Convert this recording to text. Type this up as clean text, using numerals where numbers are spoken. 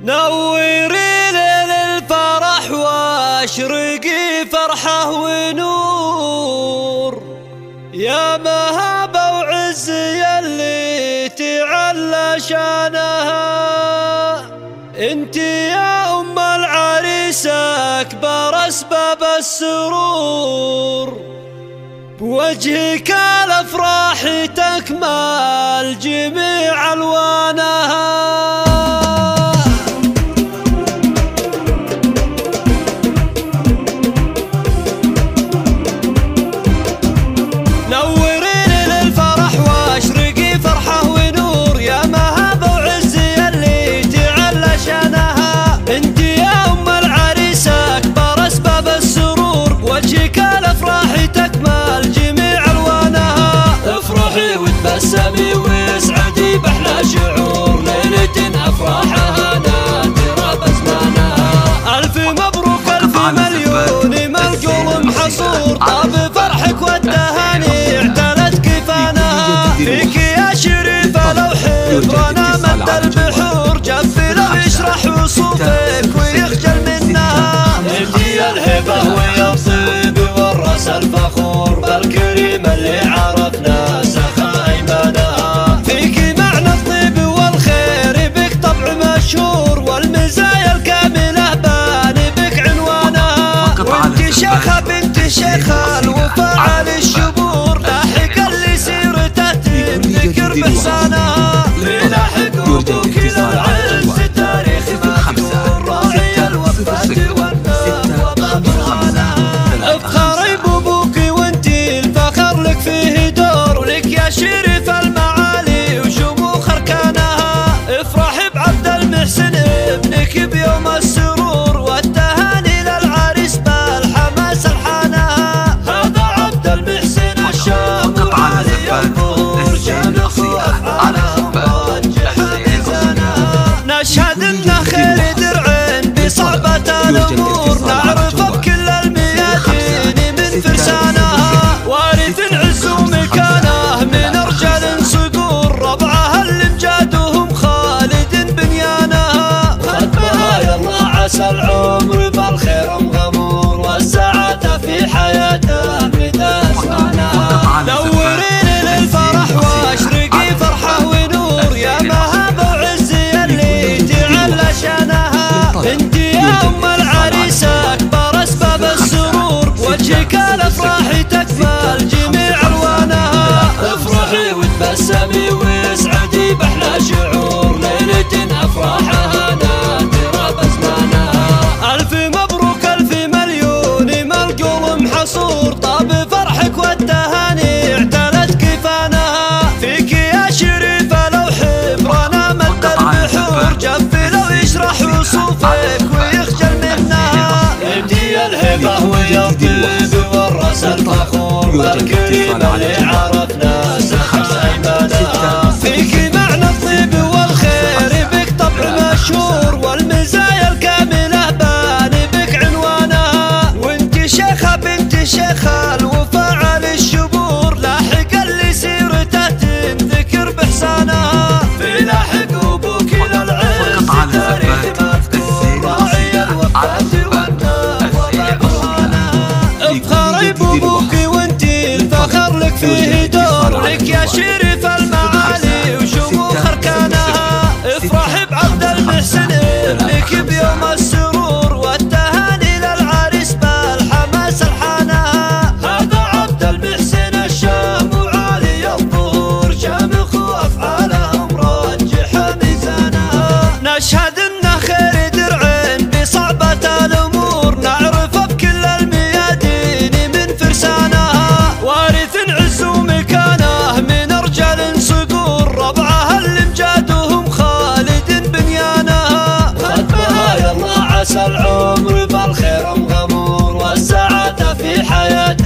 نوري ليل الفرح واشرقي فرحه ونور، يا مهابة وعز يلي تعلى شانها. انت يا ام العريس اكبر اسباب السرور، بوجهك الافراح تكمل جميع الوانها. وتبسمي واسعدي باحلى شعور، ليلة افراحها نادرة بزمانها. الف مبروك الف مليون ملجوم محصور، طاب فرحك والتهاني اعتلت كفانها. فيك يا شريفة لو حبرنا مد البحور، جفي لو يشرح وصوفك ويخجل منها. انتي الهبة ويا الطيب والراس الفخور، بالكريم اللي عرفنا والمزايا الكاملة باني بك عنوانها. وانت شيخة بنت شيخة الوفاء للشبور، لاحق اللي سيرته تذكر باحسانها. لاحق ابوك للعز تاريخ مذكور، راعي الوفاة والنار وبابرهانها. افخري بابوك وانت الفخر لك فيه دور، لك يا شريف المعالي وشموخ اركانها. افرحي بعبد المحسن ابنك بيوم السرور، والتهاني للعريس بالحماس الحانها. هذا عبد المحسن الشاب وعلي الظهور، شامخ وافعاله مرجح ميزانها. نشهد انه خير درع بصعبة الامور، نعرف بكل الميادين من فرسانها. وارث العز ومكانه من رجال صقور، ربعها اللي امجادهم خالد بنيانها. عسى العمر بالخير مغمور، والسعادة في حياته بتسمعناها. نوريني للفرح واشرقي فرحه ونور، يا مهابة وعز يلي تعلى شانها. انت يا ام العريس اكبر اسباب السرور، بوجهك الافراح تكمل جميع الوانها. افرحي وتبسمي واسعدي باحلى شعور، ليلة افراحها نادرة بزمانها. الف مبروك الف مليون ملجوم محصور، طاب فرحك والتهاني اعتلت كفانها. فيك يا شريفة لو حبرنا مد البحور، جفي لو يشرح وصوفك ويخجل منها. انتي الهبة ويا الطيب والراس الفخور، بالكريم اللي عرفنا سخا ايمانها. فيك معنى الطيب والخير بك طبع مشهور، والمزايا الكاملة باني بك عنوانها. وانت شيخة بنت شيخة الوفاء للشبور، لاحق اللي سيرته تنذكر باحسانها. في لاحق ابوك للعز تاريخ مذكور، راعي الوفاة والنار وبابرهانها. افخري بابوك وانت الفخر لك فيه دور، لك يا شريف المعالي وشموخ اركانها. افرحي بعبد المحسن ابنك بيوم السرور، والتهاني للعريس بالحماس الحانها. هذا عبد المحسن الشاب وعالي الظهور، شامخ وافعاله مرجح ميزانها. نشهد انه خير درع بصعبة الامور، نعرف بكل الميادين من فرسانها. وارث عز ومكانه من رجال صقور، ربعها اللي امجادهم خالد بنيانها. ختمها يلا عسى العمر بالخير مغمور، والسعادة في حياته